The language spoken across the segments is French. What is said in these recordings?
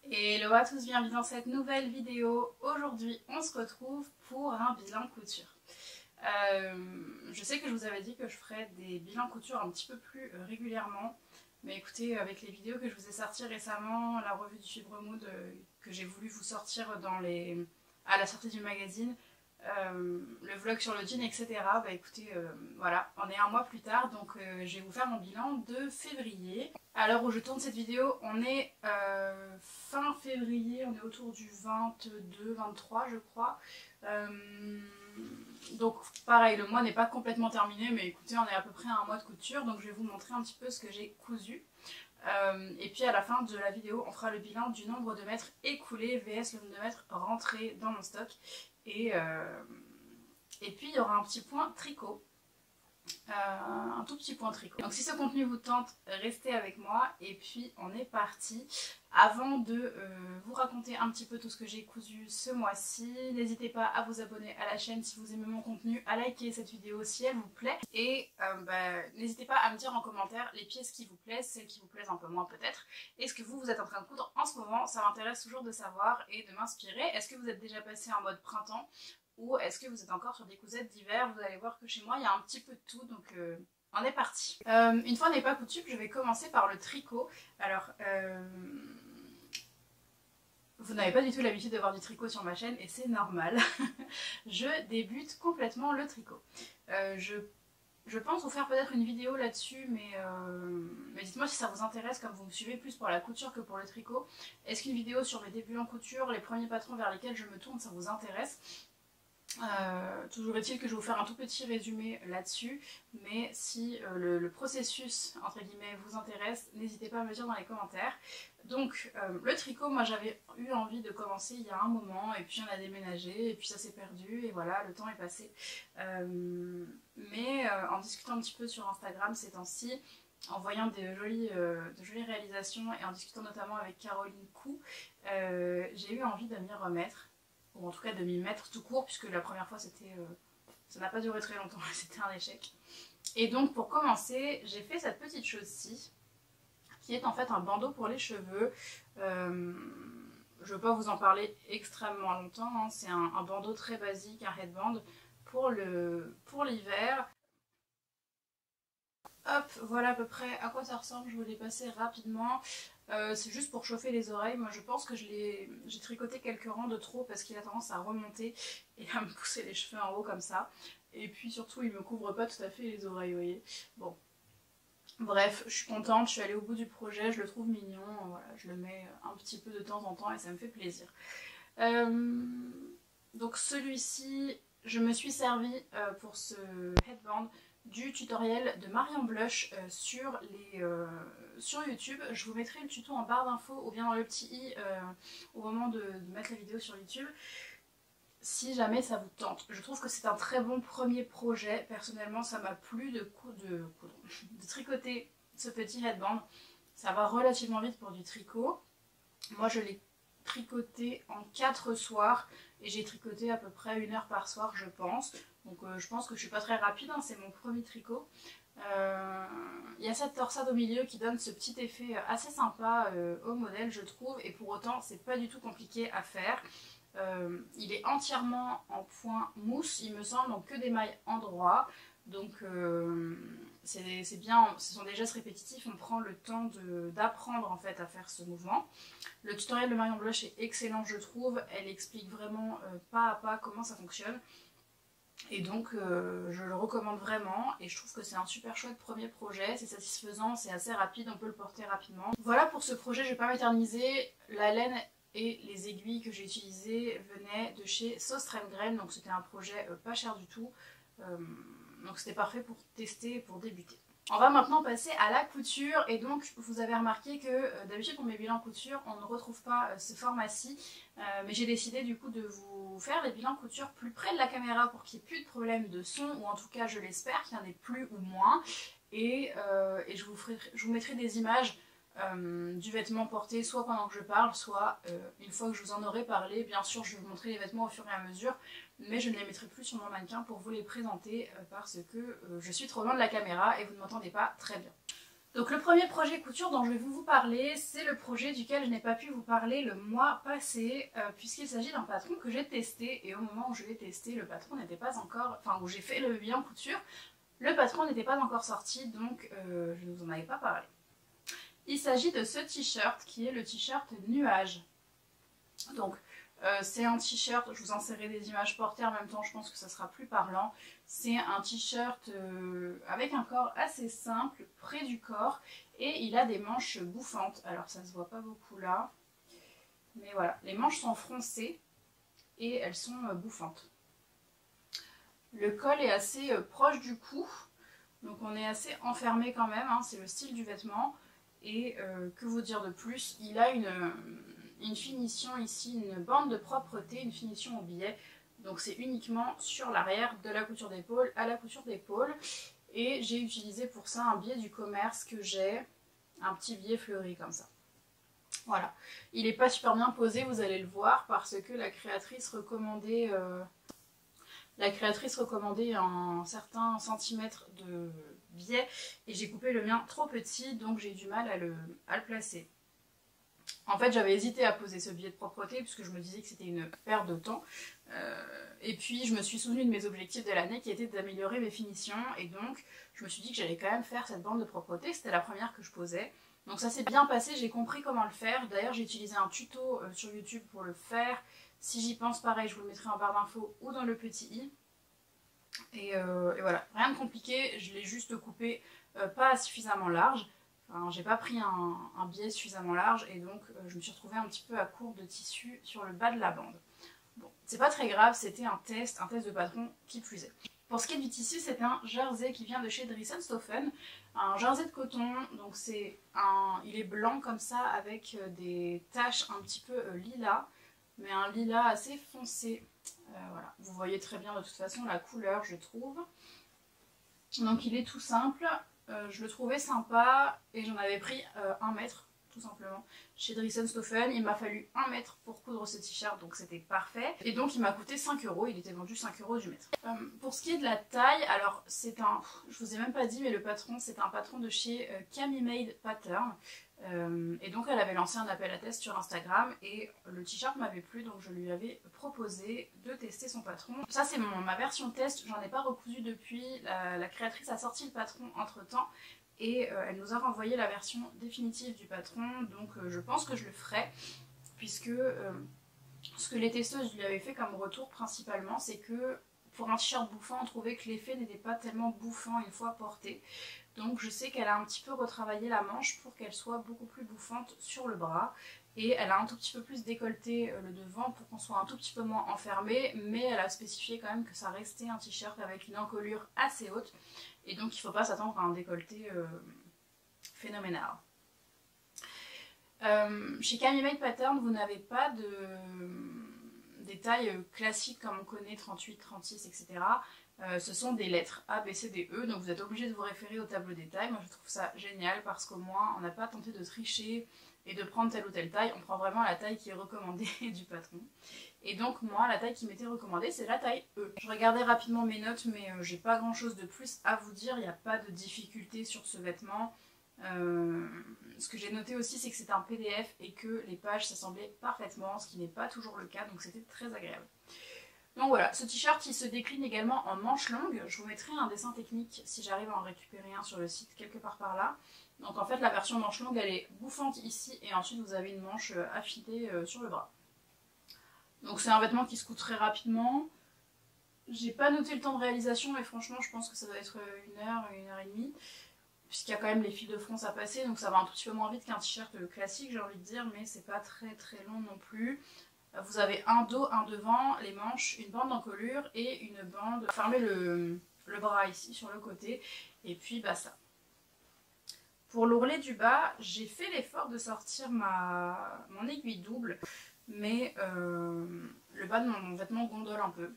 Hello à tous, bienvenue dans cette nouvelle vidéo. Aujourd'hui, on se retrouve pour un bilan couture. Je sais que je vous avais dit que je ferais des bilans couture un petit peu plus régulièrement. Mais écoutez, avec les vidéos que je vous ai sorties récemment, la revue du Fibre Mood que j'ai voulu vous sortir à la sortie du magazine, le vlog sur le jean, etc. Bah écoutez, voilà, on est un mois plus tard, donc je vais vous faire mon bilan de février. À l'heure où je tourne cette vidéo, on est fin février, on est autour du 22-23 je crois. Donc pareil, le mois n'est pas complètement terminé, mais écoutez, on est à peu près à un mois de couture, donc je vais vous montrer un petit peu ce que j'ai cousu. Et puis à la fin de la vidéo, on fera le bilan du nombre de mètres écoulés vs le nombre de mètres rentrés dans mon stock. Et puis il y aura un petit point tricot. Un tout petit point tricot. Donc si ce contenu vous tente, restez avec moi et puis on est parti. Avant de vous raconter un petit peu tout ce que j'ai cousu ce mois-ci, n'hésitez pas à vous abonner à la chaîne si vous aimez mon contenu, à liker cette vidéo si elle vous plaît et n'hésitez pas à me dire en commentaire les pièces qui vous plaisent, celles qui vous plaisent un peu moins peut-être, et ce que vous êtes en train de coudre en ce moment. Ça m'intéresse toujours de savoir et de m'inspirer. Est-ce que vous êtes déjà passé en mode printemps ou est-ce que vous êtes encore sur des cousettes d'hiver? Vous allez voir que chez moi il y a un petit peu de tout, donc on est parti. Une fois n'est pas coutume, je vais commencer par le tricot. Alors, vous n'avez pas du tout l'habitude de voir du tricot sur ma chaîne et c'est normal. Je débute complètement le tricot. Je pense vous faire peut-être une vidéo là-dessus, mais dites-moi si ça vous intéresse, comme vous me suivez plus pour la couture que pour le tricot. Est-ce qu'une vidéo sur mes débuts en couture, les premiers patrons vers lesquels je me tourne, ça vous intéresse? Toujours est-il que je vais vous faire un tout petit résumé là-dessus, mais si le processus entre guillemets vous intéresse, n'hésitez pas à me dire dans les commentaires. Donc le tricot, moi j'avais eu envie de commencer il y a un moment et puis on a déménagé et puis ça s'est perdu et voilà, le temps est passé. Mais en discutant un petit peu sur Instagram ces temps-ci, en voyant de jolies réalisations et en discutant notamment avec Caroline Cou, j'ai eu envie de m'y remettre. Ou en tout cas de m'y mettre tout court, puisque la première fois c'était ça n'a pas duré très longtemps, c'était un échec. Et donc pour commencer, j'ai fait cette petite chose-ci, qui est en fait un bandeau pour les cheveux. Je ne veux pas vous en parler extrêmement longtemps, hein. C'est un bandeau très basique, un headband pour l'hiver. Hop, voilà à peu près à quoi ça ressemble, je vous l'ai passé rapidement. C'est juste pour chauffer les oreilles. Moi je pense que j'ai tricoté quelques rangs de trop parce qu'il a tendance à remonter et à me pousser les cheveux en haut comme ça. Et puis surtout il me couvre pas tout à fait les oreilles, vous voyez. Bon, bref, je suis contente, je suis allée au bout du projet, je le trouve mignon, voilà, je le mets un petit peu de temps en temps et ça me fait plaisir. Donc celui-ci, je me suis servi pour ce headband du tutoriel de Marion Blush sur YouTube. Je vous mettrai le tuto en barre d'infos ou bien dans le petit i au moment de mettre la vidéo sur YouTube, si jamais ça vous tente. Je trouve que c'est un très bon premier projet. Personnellement, ça m'a plu de tricoter ce petit headband. Ça va relativement vite pour du tricot. Moi, je l'ai tricoté en 4 soirs et j'ai tricoté à peu près 1 heure par soir, je pense. Donc je pense que je suis pas très rapide, hein, c'est mon premier tricot. Il y a cette torsade au milieu qui donne ce petit effet assez sympa au modèle, je trouve, et pour autant c'est pas du tout compliqué à faire. Il est entièrement en point mousse, il me semble, donc que des mailles endroit. Donc c'est bien, ce sont des gestes répétitifs, on prend le temps d'apprendre en fait à faire ce mouvement. Le tutoriel de Marion Blush est excellent, je trouve, elle explique vraiment pas à pas comment ça fonctionne. Et donc je le recommande vraiment et je trouve que c'est un super chouette premier projet, c'est satisfaisant, c'est assez rapide, on peut le porter rapidement. Voilà pour ce projet, je ne vais pas m'éterniser. La laine et les aiguilles que j'ai utilisées venaient de chez Sauce Crème Graine, donc c'était un projet pas cher du tout. Donc c'était parfait pour tester et pour débuter. On va maintenant passer à la couture et donc vous avez remarqué que d'habitude pour mes bilans couture on ne retrouve pas ce format-ci, mais j'ai décidé du coup de vous faire les bilans couture plus près de la caméra pour qu'il n'y ait plus de problème de son, ou en tout cas je l'espère qu'il n'y en ait plus ou moins, et je vous mettrai des images du vêtement porté soit pendant que je parle, soit une fois que je vous en aurai parlé. Bien sûr je vais vous montrer les vêtements au fur et à mesure, mais je ne les mettrai plus sur mon mannequin pour vous les présenter parce que je suis trop loin de la caméra et vous ne m'entendez pas très bien. Donc le premier projet couture dont je vais vous parler, c'est le projet duquel je n'ai pas pu vous parler le mois passé, puisqu'il s'agit d'un patron que j'ai testé, et au moment où je l'ai testé, le patron n'était pas encore, enfin où j'ai fait le bilan couture, le patron n'était pas encore sorti, donc je ne vous en avais pas parlé. Il s'agit de ce t-shirt qui est le t-shirt nuage. Donc c'est un t-shirt, je vous insérerai des images portées en même temps, je pense que ça sera plus parlant. C'est un t-shirt avec un corps assez simple, près du corps, et il a des manches bouffantes. Alors ça se voit pas beaucoup là, mais voilà, les manches sont froncées et elles sont bouffantes. Le col est assez proche du cou, donc on est assez enfermé quand même, hein, c'est le style du vêtement. Et que vous dire de plus, il a une finition ici, une bande de propreté, une finition au biais. Donc c'est uniquement sur l'arrière, de la couture d'épaule à la couture d'épaule. Et j'ai utilisé pour ça un biais du commerce que j'ai, un petit biais fleuri comme ça. Voilà, il n'est pas super bien posé, vous allez le voir, parce que la créatrice recommandait un certain centimètre de biais et j'ai coupé le mien trop petit, donc j'ai eu du mal à le placer. En fait, j'avais hésité à poser ce biais de propreté puisque je me disais que c'était une perte de temps. Et puis je me suis souvenue de mes objectifs de l'année qui étaient d'améliorer mes finitions, et donc je me suis dit que j'allais quand même faire cette bande de propreté. C'était la première que je posais. Donc ça s'est bien passé, j'ai compris comment le faire. D'ailleurs j'ai utilisé un tuto sur YouTube pour le faire. Si j'y pense, pareil, je vous le mettrai en barre d'infos ou dans le petit i. Et voilà, rien de compliqué, je l'ai juste coupé pas suffisamment large. Enfin, j'ai pas pris un biais suffisamment large et donc je me suis retrouvée un petit peu à court de tissu sur le bas de la bande. Bon, c'est pas très grave, c'était un test de patron qui plus est. Pour ce qui est du tissu, c'est un jersey qui vient de chez Dries-Stoffen, un jersey de coton, donc il est blanc comme ça avec des taches un petit peu lilas, mais un lilas assez foncé. Voilà, vous voyez très bien de toute façon la couleur, je trouve. Donc il est tout simple, je le trouvais sympa et j'en avais pris 1 mètre tout simplement chez Dries-Stoffen. Il m'a fallu 1 mètre pour coudre ce t-shirt, donc c'était parfait. Et donc il m'a coûté 5 €, il était vendu 5 € du mètre. Pour ce qui est de la taille, alors c'est un, je vous ai même pas dit, mais le patron c'est un patron de chez Camimade Pattern. Et donc elle avait lancé un appel à test sur Instagram et le t-shirt m'avait plu, donc je lui avais proposé de tester son patron. Ça c'est ma version test, j'en ai pas recousu depuis, la créatrice a sorti le patron entre temps et elle nous a renvoyé la version définitive du patron, donc je pense que je le ferai, puisque ce que les testeuses lui avaient fait comme retour principalement, c'est que pour un t-shirt bouffant, on trouvait que l'effet n'était pas tellement bouffant une fois porté. Donc je sais qu'elle a un petit peu retravaillé la manche pour qu'elle soit beaucoup plus bouffante sur le bras. Et elle a un tout petit peu plus décolleté le devant pour qu'on soit un tout petit peu moins enfermé. Mais elle a spécifié quand même que ça restait un t-shirt avec une encolure assez haute. Et donc il ne faut pas s'attendre à un décolleté phénoménal. Chez Camimade Pattern, vous n'avez pas des tailles classiques comme on connaît, 38, 36, etc. Ce sont des lettres A, B, C, D, E, donc vous êtes obligé de vous référer au tableau des tailles. Moi je trouve ça génial parce qu'au moins on n'a pas tenté de tricher et de prendre telle ou telle taille, on prend vraiment la taille qui est recommandée du patron. Et donc moi la taille qui m'était recommandée c'est la taille E. Je regardais rapidement mes notes mais j'ai pas grand chose de plus à vous dire, il n'y a pas de difficulté sur ce vêtement. Ce que j'ai noté aussi c'est que c'est un PDF et que les pages s'assemblaient parfaitement, ce qui n'est pas toujours le cas, donc c'était très agréable. Donc voilà, ce t-shirt il se décline également en manches longues. Je vous mettrai un dessin technique si j'arrive à en récupérer un sur le site quelque part par là. Donc en fait la version manche longue elle est bouffante ici et ensuite vous avez une manche affilée sur le bras. Donc c'est un vêtement qui se coud très rapidement. J'ai pas noté le temps de réalisation mais franchement je pense que ça doit être 1 heure, 1h30. Puisqu'il y a quand même les fils de fronce à passer, donc ça va un tout petit peu moins vite qu'un t-shirt classique j'ai envie de dire, mais c'est pas très très long non plus. Vous avez un dos, un devant, les manches, une bande d'encolure et une bande, fermez le bras ici sur le côté, et puis basta. Pour l'ourlet du bas, j'ai fait l'effort de sortir mon aiguille double, mais le bas de mon vêtement gondole un peu.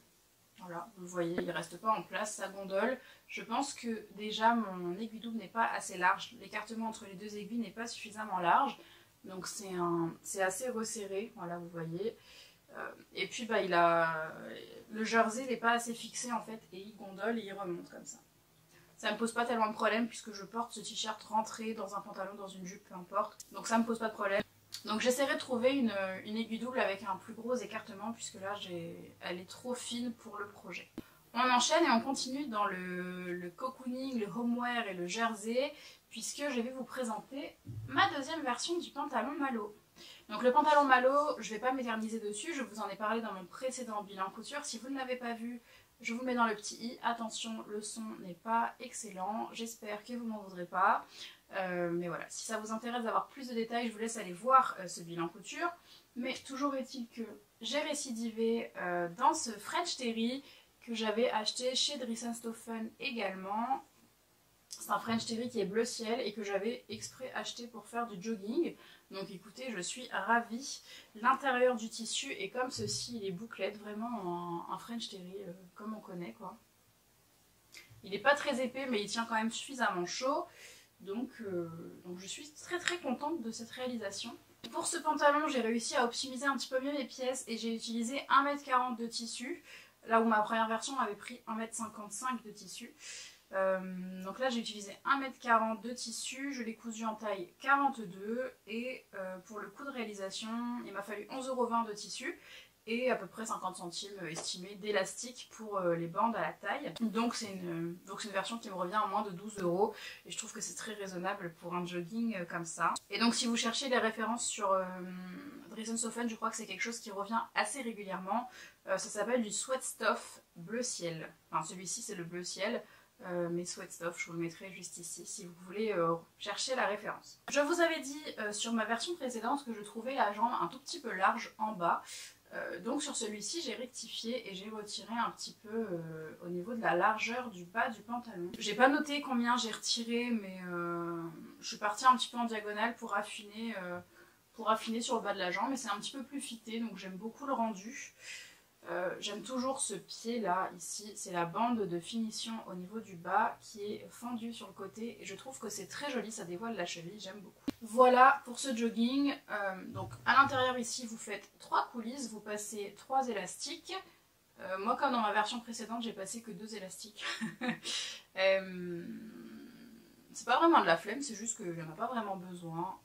Voilà, vous voyez, il ne reste pas en place, ça gondole. Je pense que déjà mon aiguille double n'est pas assez large, l'écartement entre les deux aiguilles n'est pas suffisamment large. Donc c'est assez resserré, voilà vous voyez. Et puis bah le jersey n'est pas assez fixé en fait et il gondole et il remonte comme ça. ça me pose pas tellement de problème puisque je porte ce t-shirt rentré dans un pantalon, dans une jupe, peu importe. Donc ça me pose pas de problème. Donc j'essaierai de trouver une aiguille double avec un plus gros écartement puisque là elle est trop fine pour le projet. On enchaîne et on continue dans le cocooning, le homeware et le jersey puisque je vais vous présenter ma deuxième version du pantalon Malo. Donc le pantalon Malo, je ne vais pas m'éterniser dessus, je vous en ai parlé dans mon précédent bilan couture. Si vous ne l'avez pas vu, je vous le mets dans le petit i. Attention, le son n'est pas excellent, j'espère que vous m'en voudrez pas. Mais voilà, si ça vous intéresse d'avoir plus de détails, je vous laisse aller voir ce bilan couture. Mais toujours est-il que j'ai récidivé dans ce French Terry que j'avais acheté chez Dries&Stoffen également. C'est un French Terry qui est bleu ciel et que j'avais exprès acheté pour faire du jogging. Donc écoutez, je suis ravie. L'intérieur du tissu est comme ceci, il est bouclette, vraiment un French Terry comme on connaît quoi. Il n'est pas très épais mais il tient quand même suffisamment chaud. Donc je suis très contente de cette réalisation. Pour ce pantalon, j'ai réussi à optimiser un petit peu mieux mes pièces et j'ai utilisé 1,40 m de tissu. Là où ma première version avait pris 1,55 m de tissu. Donc là j'ai utilisé 1,40 m de tissu, je l'ai cousu en taille 42 et pour le coût de réalisation il m'a fallu 11,20 € de tissu et à peu près 50 centimes estimés d'élastique pour les bandes à la taille. Donc c'est une version qui me revient à moins de 12 € et je trouve que c'est très raisonnable pour un jogging comme ça. Et donc si vous cherchez les références sur Dries&Stoffen, je crois que c'est quelque chose qui revient assez régulièrement. Ça s'appelle du sweat stuff bleu ciel. Enfin celui-ci c'est le bleu ciel. Mais sweat stuff, je vous le mettrai juste ici si vous voulez chercher la référence. Je vous avais dit sur ma version précédente que je trouvais la jambe un tout petit peu large en bas. Donc sur celui-ci j'ai rectifié et j'ai retiré un petit peu au niveau de la largeur du bas du pantalon. J'ai pas noté combien j'ai retiré mais je suis partie un petit peu en diagonale pour affiner sur le bas de la jambe, mais c'est un petit peu plus fité donc j'aime beaucoup le rendu. J'aime toujours ce pied là, ici, c'est la bande de finition au niveau du bas qui est fendue sur le côté et je trouve que c'est très joli, ça dévoile la cheville, j'aime beaucoup. Voilà pour ce jogging, donc à l'intérieur ici vous faites 3 coulisses, vous passez 3 élastiques. Moi comme dans ma version précédente j'ai passé que 2 élastiques. C'est pas vraiment de la flemme, c'est juste qu'il n'y en a pas vraiment besoin.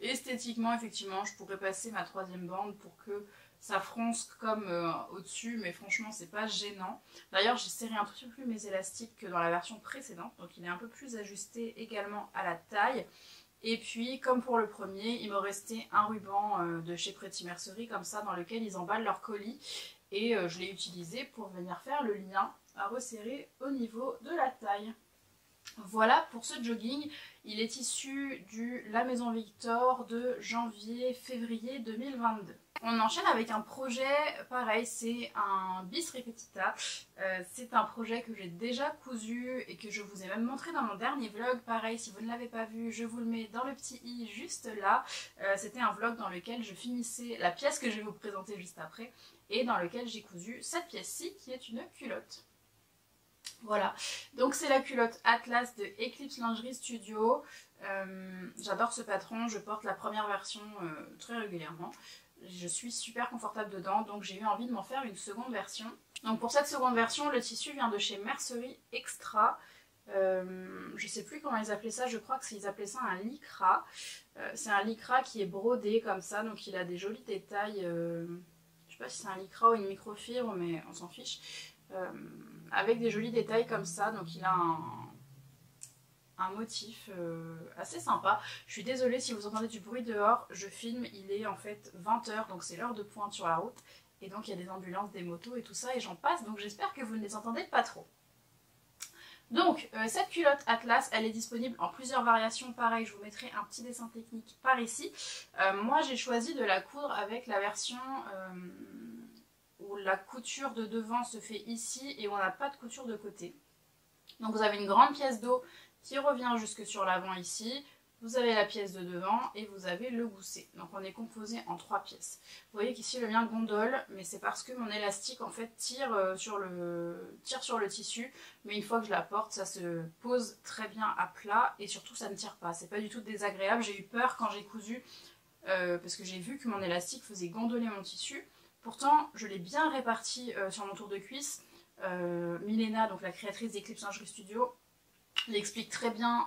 Esthétiquement effectivement je pourrais passer ma 3e bande pour que ça fronce comme au-dessus, mais franchement c'est pas gênant. D'ailleurs j'ai serré un tout petit peu plus mes élastiques que dans la version précédente, donc il est un peu plus ajusté également à la taille. Et puis comme pour le premier, il me restait un ruban de chez Pretty Mercerie comme ça dans lequel ils emballent leur colis. Et je l'ai utilisé pour venir faire le lien à resserrer au niveau de la taille. Voilà pour ce jogging, il est issu du La Maison Victor de janvier-février 2022. On enchaîne avec un projet, pareil, c'est un bis repetita. C'est un projet que j'ai déjà cousu et que je vous ai même montré dans mon dernier vlog. Pareil, si vous ne l'avez pas vu, je vous le mets dans le petit i juste là. C'était un vlog dans lequel je finissais la pièce que je vais vous présenter juste après et dans lequel j'ai cousu cette pièce-ci qui est une culotte. Voilà, donc c'est la culotte Atlas de Eclipse Lingerie Studio. J'adore ce patron, je porte la première version très régulièrement. Je suis super confortable dedans, donc j'ai eu envie de m'en faire une seconde version. Donc pour cette seconde version, le tissu vient de chez Mercerie Extra. Je sais plus comment ils appelaient ça, je crois qu'ils appelaient ça un lycra. C'est un lycra qui est brodé comme ça, donc il a des jolis détails. Je sais pas si c'est un lycra ou une microfibre, mais on s'en fiche. Avec des jolis détails comme ça, donc il a un motif assez sympa. Je suis désolée si vous entendez du bruit dehors, je filme, il est en fait 20 h, donc c'est l'heure de pointe sur la route, et donc il y a des ambulances, des motos et tout ça, et j'en passe, donc j'espère que vous ne les entendez pas trop. Donc cette culotte Atlas, elle est disponible en plusieurs variations, pareil je vous mettrai un petit dessin technique par ici. Moi j'ai choisi de la coudre avec la version où la couture de devant se fait ici et où on n'a pas de couture de côté. Donc vous avez une grande pièce d'eau qui revient jusque sur l'avant ici, vous avez la pièce de devant et vous avez le gousset. Donc on est composé en 3 pièces. Vous voyez qu'ici le mien gondole, mais c'est parce que mon élastique en fait tire sur le tissu, mais une fois que je la porte, ça se pose très bien à plat et surtout ça ne tire pas. C'est pas du tout désagréable, j'ai eu peur quand j'ai cousu parce que j'ai vu que mon élastique faisait gondoler mon tissu. Pourtant, je l'ai bien réparti sur mon tour de cuisse. Milena, donc la créatrice d'Eclipse Lingerie Studio, Il explique très bien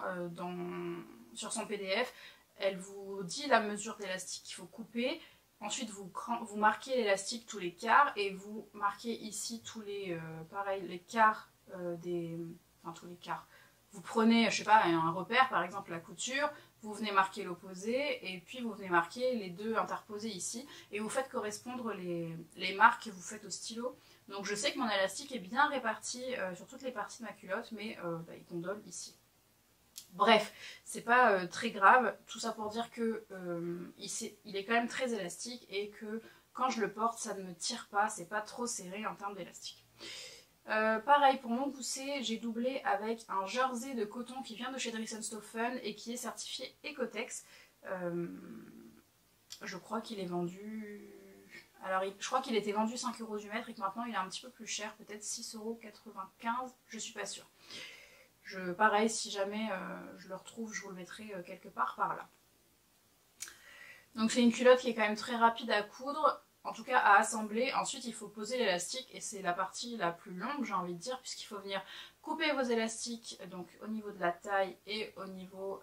sur son PDF. Elle vous dit la mesure d'élastique qu'il faut couper. Ensuite, vous marquez l'élastique tous les quarts et vous marquez ici tous les, pareil, les quarts enfin tous les quarts. Vous prenez, je sais pas, un repère, par exemple la couture, vous venez marquer l'opposé et puis vous venez marquer les deux interposés ici et vous faites correspondre les marques que vous faites au stylo. Donc je sais que mon élastique est bien réparti sur toutes les parties de ma culotte, mais il gondole ici. Bref, c'est pas très grave, tout ça pour dire que il est quand même très élastique et que quand je le porte, ça ne me tire pas, c'est pas trop serré en termes d'élastique. Pareil pour mon gousset, j'ai doublé avec un jersey de coton qui vient de chez Dressenstoffen et qui est certifié Ecotex. Je crois qu'il est vendu... Alors je crois qu'il était vendu 5 € du mètre et que maintenant il est un petit peu plus cher, peut-être 6,95 €, je suis pas sûre. Pareil, si jamais je le retrouve, je vous le mettrai quelque part par là. Donc c'est une culotte qui est quand même très rapide à coudre, en tout cas à assembler. Ensuite il faut poser l'élastique et c'est la partie la plus longue, j'ai envie de dire, puisqu'il faut venir couper vos élastiques donc au niveau de la taille et au niveau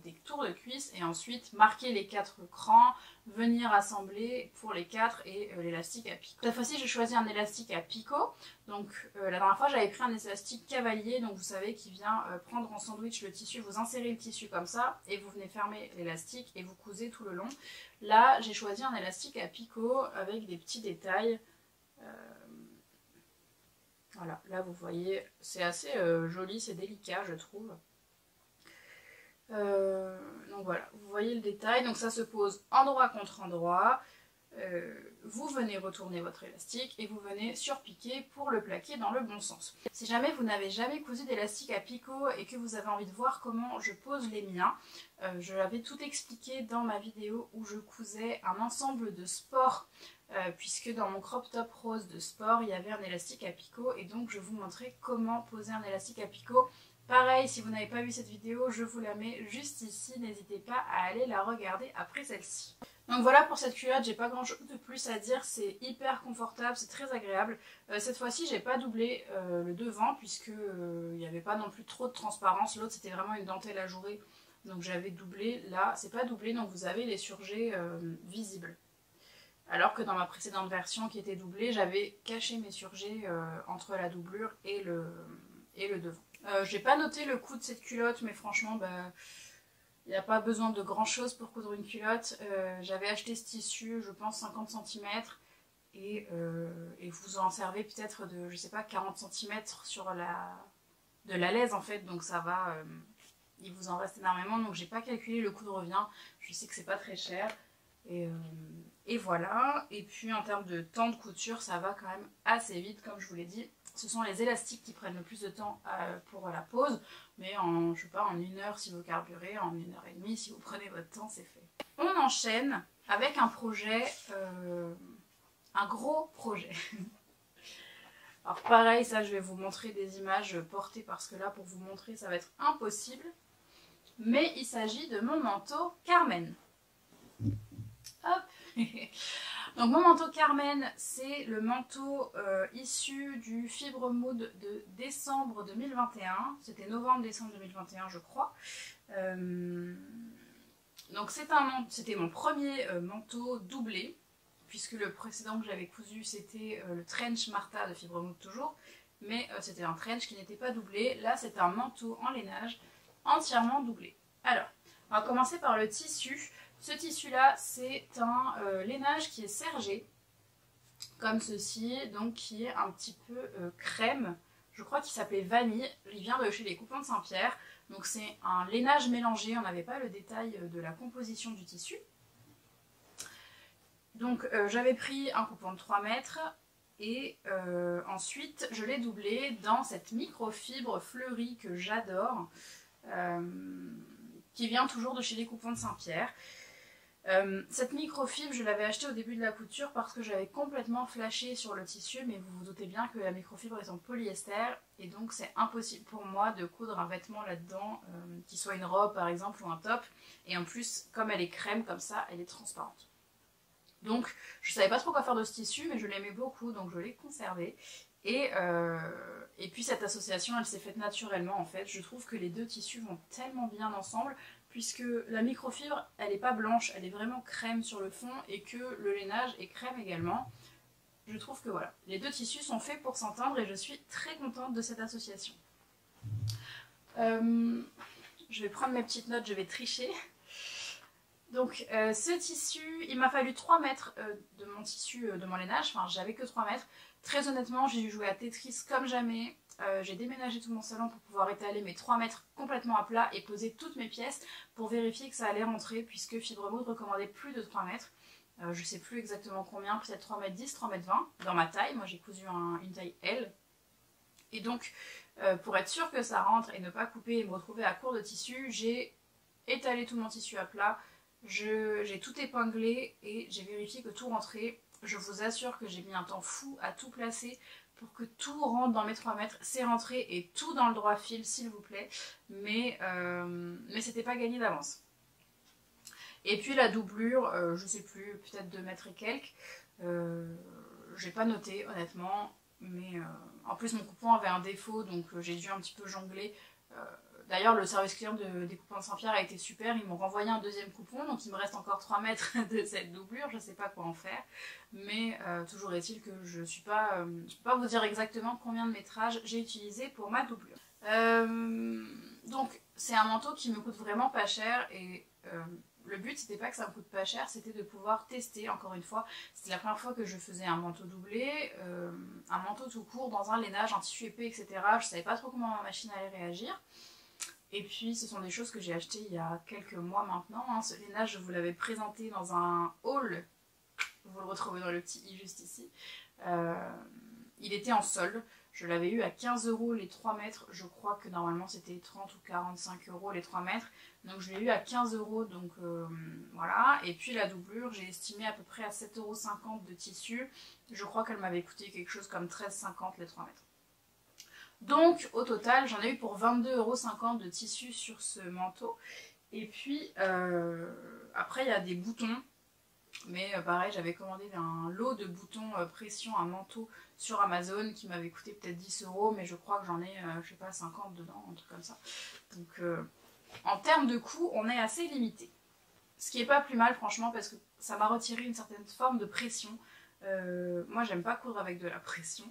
des tours de cuisse et ensuite marquer les 4 crans, venir assembler pour les 4 et l'élastique à picot. Cette fois-ci j'ai choisi un élastique à picot, donc la dernière fois j'avais pris un élastique cavalier, donc vous savez qui vient prendre en sandwich le tissu, vous insérez le tissu comme ça et vous venez fermer l'élastique et vous cousez tout le long. Là j'ai choisi un élastique à picot avec des petits détails. Voilà, là vous voyez, c'est assez joli, c'est délicat je trouve. Donc voilà, vous voyez le détail, donc ça se pose endroit contre endroit. Vous venez retourner votre élastique et vous venez surpiquer pour le plaquer dans le bon sens. Si jamais vous n'avez jamais cousu d'élastique à picot et que vous avez envie de voir comment je pose les miens, je l'avais tout expliqué dans ma vidéo où je cousais un ensemble de sport, puisque dans mon crop top rose de sport il y avait un élastique à picot et donc je vous montrais comment poser un élastique à picot. Pareil, si vous n'avez pas vu cette vidéo, je vous la mets juste ici, n'hésitez pas à aller la regarder après celle-ci. Donc voilà pour cette culotte, j'ai pas grand chose de plus à dire, c'est hyper confortable, c'est très agréable. Cette fois-ci j'ai pas doublé le devant puisque il n'y avait pas non plus trop de transparence, l'autre c'était vraiment une dentelle ajourée, donc j'avais doublé, là c'est pas doublé donc vous avez les surjets visibles. Alors que dans ma précédente version qui était doublée, j'avais caché mes surjets entre la doublure et le devant. J'ai pas noté le coût de cette culotte mais franchement il n'y a pas besoin de grand chose pour coudre une culotte. J'avais acheté ce tissu, je pense 50 cm et vous en servez peut-être de, je sais pas, 40 cm sur de la laise en fait, donc ça va, il vous en reste énormément, donc j'ai pas calculé le coût de revient, je sais que c'est pas très cher. Et voilà, et puis en termes de temps de couture, ça va quand même assez vite, comme je vous l'ai dit. Ce sont les élastiques qui prennent le plus de temps pour la pose, mais je sais pas, en 1 heure si vous carburez, en 1h30 si vous prenez votre temps, c'est fait. On enchaîne avec un projet, un gros projet. Alors pareil, ça je vais vous montrer des images portées parce que là pour vous montrer ça va être impossible. Mais il s'agit de mon manteau Carmen. Hop. Donc mon manteau Carmen, c'est le manteau issu du Fibre Mood de décembre 2021. C'était novembre-décembre 2021 je crois. Donc c'était mon premier manteau doublé, puisque le précédent que j'avais cousu c'était le trench Martha de Fibre Mood toujours. Mais c'était un trench qui n'était pas doublé. Là c'est un manteau en lainage entièrement doublé. Alors, on va commencer par le tissu. Ce tissu-là, c'est un lainage qui est sergé, comme ceci, donc qui est un petit peu crème. Je crois qu'il s'appelait Vanille. Il vient de chez les Coupons de Saint-Pierre. Donc c'est un lainage mélangé. On n'avait pas le détail de la composition du tissu. Donc j'avais pris un coupon de 3 mètres et ensuite je l'ai doublé dans cette microfibre fleurie que j'adore, qui vient toujours de chez les Coupons de Saint-Pierre. Cette microfibre, je l'avais achetée au début de la couture parce que j'avais complètement flashé sur le tissu, mais vous vous doutez bien que la microfibre est en polyester et donc c'est impossible pour moi de coudre un vêtement là-dedans, qui soit une robe par exemple ou un top, et en plus comme elle est crème comme ça, elle est transparente. Donc je savais pas trop quoi faire de ce tissu, mais je l'aimais beaucoup donc je l'ai conservé Et puis cette association, elle s'est faite naturellement en fait. Je trouve que les deux tissus vont tellement bien ensemble, puisque la microfibre, elle n'est pas blanche, elle est vraiment crème sur le fond, et que le lainage est crème également. Je trouve que voilà, les deux tissus sont faits pour s'entendre et je suis très contente de cette association. Je vais prendre mes petites notes, je vais tricher. Donc ce tissu, il m'a fallu 3 mètres de mon tissu, de mon lainage, enfin j'avais que 3 mètres. Très honnêtement, j'ai dû jouer à Tetris comme jamais. J'ai déménagé tout mon salon pour pouvoir étaler mes 3 mètres complètement à plat et poser toutes mes pièces pour vérifier que ça allait rentrer, puisque Fibremood recommandait plus de 3 mètres. Je sais plus exactement combien, peut-être 3 mètres 10, 3 mètres 20 dans ma taille. Moi j'ai cousu une taille L. Et donc pour être sûr que ça rentre et ne pas couper et me retrouver à court de tissu, j'ai étalé tout mon tissu à plat. J'ai tout épinglé et j'ai vérifié que tout rentrait. Je vous assure que j'ai mis un temps fou à tout placer pour que tout rentre dans mes 3 mètres. C'est rentré et tout dans le droit fil, s'il vous plaît. Mais c'était pas gagné d'avance. Et puis la doublure, je sais plus, peut-être 2 mètres et quelques. J'ai pas noté honnêtement. Mais en plus mon coupon avait un défaut, donc j'ai dû un petit peu jongler. D'ailleurs, le service client des coupons de Saint-Pierre a été super. Ils m'ont renvoyé un deuxième coupon, donc il me reste encore 3 mètres de cette doublure. Je ne sais pas quoi en faire. Mais toujours est-il que je ne peux pas vous dire exactement combien de métrage j'ai utilisé pour ma doublure. Donc, c'est un manteau qui me coûte vraiment pas cher. Et le but, c'était pas que ça me coûte pas cher, c'était de pouvoir tester, encore une fois. C'était la première fois que je faisais un manteau doublé, un manteau tout court, dans un lainage, un tissu épais, etc. Je savais pas trop comment ma machine allait réagir. Et puis ce sont des choses que j'ai achetées il y a quelques mois maintenant. Hein. Ce lainage, je vous l'avais présenté dans un haul. Vous le retrouvez dans le petit i juste ici. Il était en solde. Je l'avais eu à 15 € les 3 mètres. Je crois que normalement c'était 30 ou 45 € les 3 mètres. Donc je l'ai eu à 15 €. Donc voilà. Et puis la doublure, j'ai estimé à peu près à 7,50 € de tissu. Je crois qu'elle m'avait coûté quelque chose comme 13,50 € les 3 mètres. Donc au total j'en ai eu pour 22,50 € de tissu sur ce manteau. Et puis après il y a des boutons. Mais pareil j'avais commandé un lot de boutons pression, un manteau sur Amazon qui m'avait coûté peut-être 10 €. Mais je crois que j'en ai je sais pas 50 dedans, un truc comme ça. Donc en termes de coût on est assez limité. Ce qui est pas plus mal franchement parce que ça m'a retiré une certaine forme de pression. Moi j'aime pas coudre avec de la pression.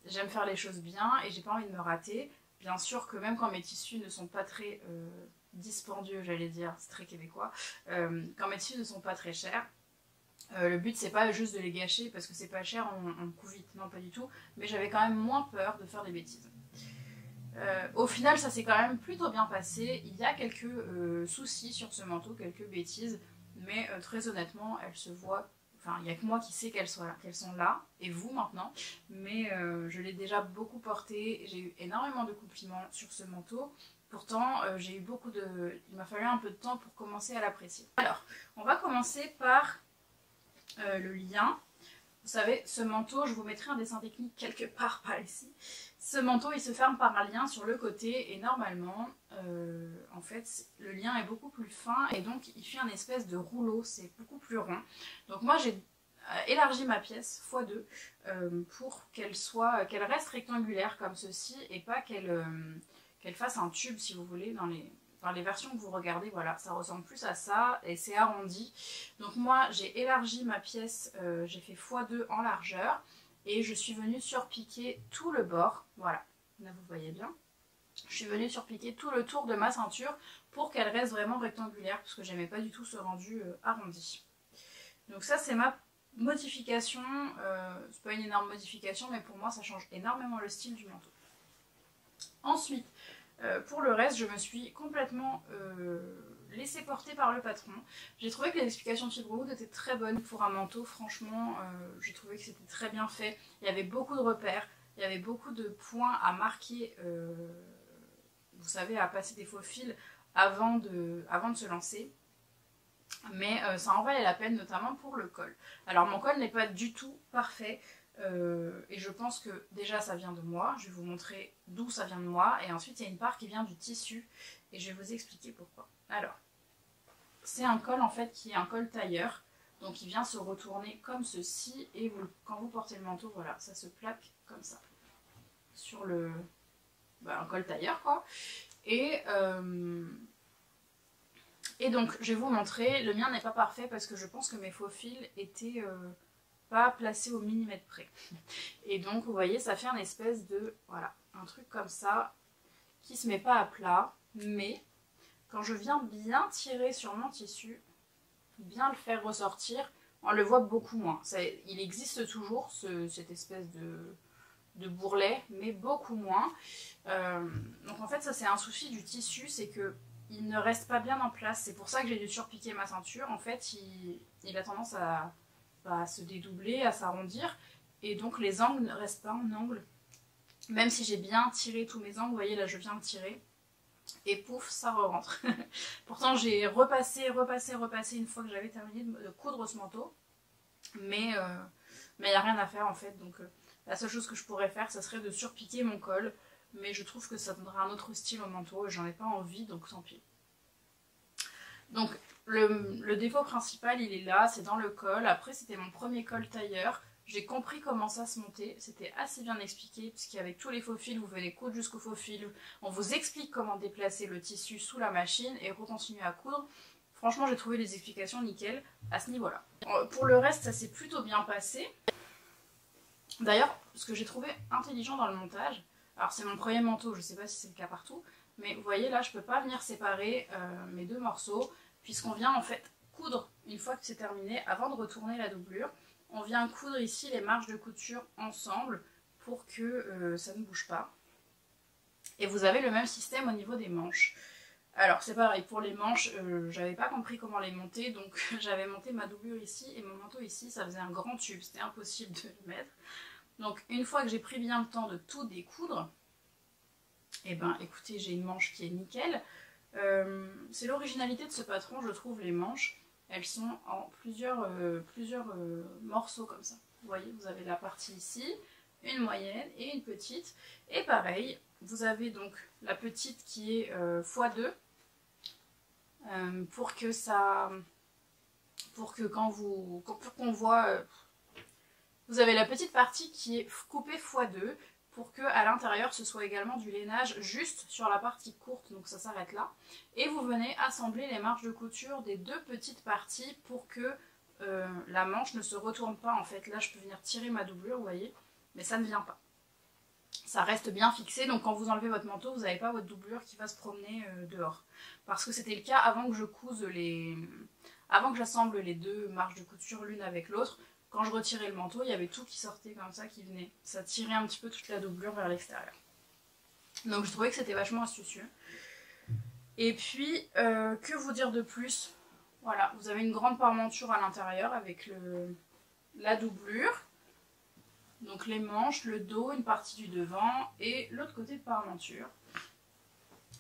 J'aime faire les choses bien et j'ai pas envie de me rater. Bien sûr que même quand mes tissus ne sont pas très dispendieux, j'allais dire, c'est très québécois, quand mes tissus ne sont pas très chers, le but c'est pas juste de les gâcher parce que c'est pas cher, on coud vite, non pas du tout, mais j'avais quand même moins peur de faire des bêtises. Au final ça s'est quand même plutôt bien passé, il y a quelques soucis sur ce manteau, quelques bêtises, mais très honnêtement elles se voient. Enfin, il n'y a que moi qui sais qu'elles sont là, et vous maintenant, mais je l'ai déjà beaucoup porté, j'ai eu énormément de compliments sur ce manteau, pourtant j'ai eu il m'a fallu un peu de temps pour commencer à l'apprécier. Alors, on va commencer par le lien. Vous savez, ce manteau, je vous mettrai un dessin technique quelque part par ici. Ce manteau, il se ferme par un lien sur le côté et normalement, en fait, le lien est beaucoup plus fin et donc il fait un espèce de rouleau, c'est beaucoup plus rond. Donc moi, j'ai élargi ma pièce x2 pour qu'elle reste rectangulaire comme ceci et pas qu'elle fasse un tube, si vous voulez, dans les versions que vous regardez. Voilà, ça ressemble plus à ça et c'est arrondi. Donc moi, j'ai élargi ma pièce, j'ai fait x2 en largeur. Et je suis venue surpiquer tout le bord, voilà, là vous voyez bien. Je suis venue surpiquer tout le tour de ma ceinture pour qu'elle reste vraiment rectangulaire, parce que j'aimais pas du tout ce rendu arrondi. Donc ça c'est ma modification, c'est pas une énorme modification, mais pour moi ça change énormément le style du manteau. Ensuite, pour le reste, je me suis complètement laissée porter par le patron. J'ai trouvé que les explications de Fibremood étaient très bonnes pour un manteau. Franchement, j'ai trouvé que c'était très bien fait. Il y avait beaucoup de repères, il y avait beaucoup de points à marquer, vous savez, à passer des faux fils avant de se lancer. Mais ça en valait la peine, notamment pour le col. Alors mon col n'est pas du tout parfait. Et je pense que déjà ça vient de moi, je vais vous montrer d'où ça vient de moi et ensuite il y a une part qui vient du tissu et je vais vous expliquer pourquoi. Alors, c'est un col en fait qui est un col tailleur, donc il vient se retourner comme ceci et quand vous portez le manteau, voilà, ça se plaque comme ça. sur le un col tailleur quoi. Et donc je vais vous montrer, le mien n'est pas parfait parce que je pense que mes faux fils étaient pas placés au millimètre près. Et donc vous voyez ça fait un espèce de, voilà, un truc comme ça qui se met pas à plat, mais quand je viens bien tirer sur mon tissu, bien le faire ressortir, on le voit beaucoup moins. Il existe toujours cette espèce de bourrelet, mais beaucoup moins. Donc en fait ça c'est un souci du tissu, c'est que il ne reste pas bien en place. C'est pour ça que j'ai dû surpiquer ma ceinture. En fait il a tendance à se dédoubler, à s'arrondir, et donc les angles ne restent pas en angle. Même si j'ai bien tiré tous mes angles, vous voyez là je viens de tirer, et pouf, ça re-rentre. Pourtant j'ai repassé une fois que j'avais terminé de coudre ce manteau, mais il n'y a rien à faire en fait. Donc la seule chose que je pourrais faire, ça serait de surpiquer mon col, mais je trouve que ça donnera un autre style au manteau et j'en ai pas envie, donc tant pis. Donc le défaut principal il est là, c'est dans le col. Après c'était mon premier col tailleur, j'ai compris comment ça se montait, c'était assez bien expliqué, puisqu'avec tous les faux fils, vous venez coudre jusqu'au faux fil, on vous explique comment déplacer le tissu sous la machine et recontinuer à coudre. Franchement j'ai trouvé les explications nickel à ce niveau-là. Pour le reste ça s'est plutôt bien passé. D'ailleurs ce que j'ai trouvé intelligent dans le montage, alors c'est mon premier manteau, je sais pas si c'est le cas partout, mais vous voyez là je peux pas venir séparer mes deux morceaux, puisqu'on vient en fait coudre une fois que c'est terminé avant de retourner la doublure. On vient coudre ici les marges de couture ensemble pour que ça ne bouge pas. Et vous avez le même système au niveau des manches. Alors c'est pareil, pour les manches, j'avais pas compris comment les monter, donc j'avais monté ma doublure ici et mon manteau ici, ça faisait un grand tube, c'était impossible de le mettre. Donc une fois que j'ai pris bien le temps de tout découdre, et ben écoutez, j'ai une manche qui est nickel. C'est l'originalité de ce patron, je trouve, les manches. Elles sont en plusieurs morceaux comme ça. Vous voyez, vous avez la partie ici, une moyenne et une petite. Et pareil, vous avez donc la petite qui est x2 pour que qu'on voit, vous avez la petite partie qui est coupée x2 pour que à l'intérieur ce soit également du lainage juste sur la partie courte, donc ça s'arrête là. Et vous venez assembler les marges de couture des deux petites parties pour que la manche ne se retourne pas. En fait là je peux venir tirer ma doublure, vous voyez, mais ça ne vient pas. Ça reste bien fixé, donc quand vous enlevez votre manteau, vous n'avez pas votre doublure qui va se promener dehors. Parce que c'était le cas avant que je couse avant que j'assemble les deux marges de couture l'une avec l'autre. Quand je retirais le manteau, il y avait tout qui sortait comme ça, qui venait. Ça tirait un petit peu toute la doublure vers l'extérieur. Donc je trouvais que c'était vachement astucieux. Et puis, que vous dire de plus? Voilà, vous avez une grande parmenture à l'intérieur avec la doublure. Donc les manches, le dos, une partie du devant et l'autre côté de parmenture.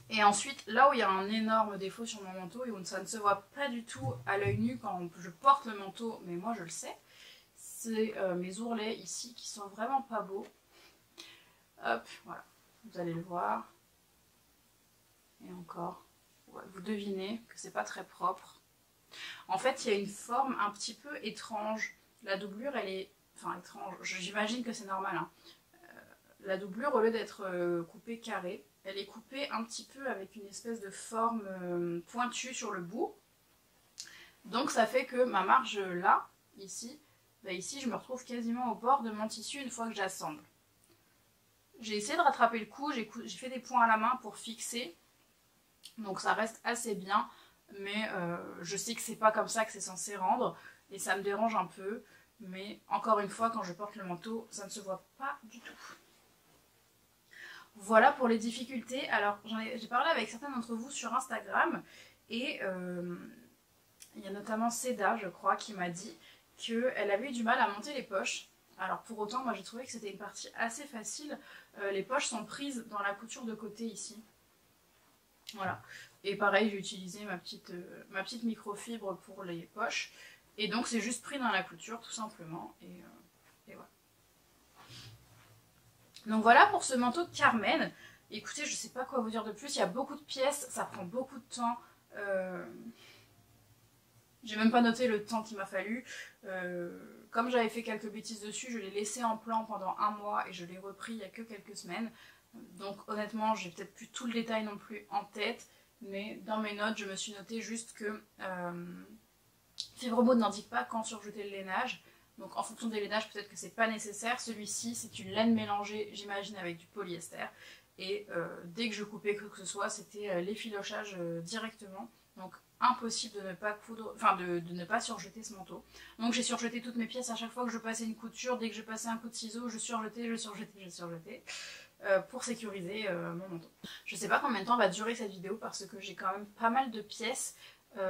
Et ensuite, là où il y a un énorme défaut sur mon manteau et où ça ne se voit pas du tout à l'œil nu quand je porte le manteau, mais moi je le sais, c'est mes ourlets ici qui sont vraiment pas beaux. Hop, voilà, vous allez le voir. Et encore, ouais, vous devinez que c'est pas très propre. En fait, il y a une forme un petit peu étrange. La doublure, elle est... Enfin, étrange, j'imagine que c'est normal. Hein. La doublure, au lieu d'être coupée carrée, elle est coupée un petit peu avec une espèce de forme pointue sur le bout. Donc ça fait que ma marge là, ici, bah ici je me retrouve quasiment au bord de mon tissu une fois que j'assemble. J'ai essayé de rattraper le coup, j'ai fait des points à la main pour fixer. Donc ça reste assez bien, mais je sais que c'est pas comme ça que c'est censé rendre. Et ça me dérange un peu. Mais encore une fois, quand je porte le manteau, ça ne se voit pas du tout. Voilà pour les difficultés. Alors, j'ai parlé avec certains d'entre vous sur Instagram. Et il y a notamment Seda, je crois, qui m'a dit qu'elle avait eu du mal à monter les poches. Alors pour autant, moi j'ai trouvé que c'était une partie assez facile. Les poches sont prises dans la couture de côté ici. Voilà. Et pareil, j'ai utilisé ma petite microfibre pour les poches. Et donc c'est juste pris dans la couture tout simplement. Et voilà. Donc voilà pour ce manteau de Carmen. Écoutez, je sais pas quoi vous dire de plus. Il y a beaucoup de pièces, ça prend beaucoup de temps. J'ai même pas noté le temps qu'il m'a fallu. Comme j'avais fait quelques bêtises dessus, je l'ai laissé en plan pendant un mois et je l'ai repris il y a que quelques semaines. Donc honnêtement, j'ai peut-être plus tout le détail non plus en tête, mais dans mes notes, je me suis noté juste que Fibre Mode n'indique pas quand surjeter le lainage. Donc en fonction des lainages, peut-être que c'est pas nécessaire. Celui-ci, c'est une laine mélangée, j'imagine, avec du polyester. Et dès que je coupais quoi que ce soit, c'était l'effilochage directement. Donc impossible de ne pas coudre, enfin de ne pas surjeter ce manteau. Donc j'ai surjeté toutes mes pièces à chaque fois que je passais une couture. Dès que je passais un coup de ciseau, je surjetais pour sécuriser mon manteau. Je sais pas combien de temps va durer cette vidéo parce que j'ai quand même pas mal de pièces.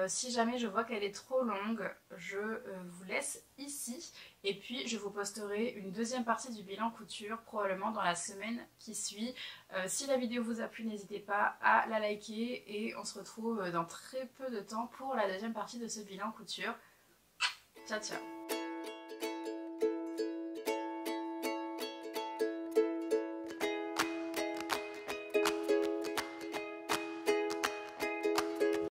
Si jamais je vois qu'elle est trop longue, je vous laisse ici. Et puis je vous posterai une deuxième partie du bilan couture probablement dans la semaine qui suit. Si la vidéo vous a plu, n'hésitez pas à la liker et on se retrouve dans très peu de temps pour la deuxième partie de ce bilan couture. Ciao ciao!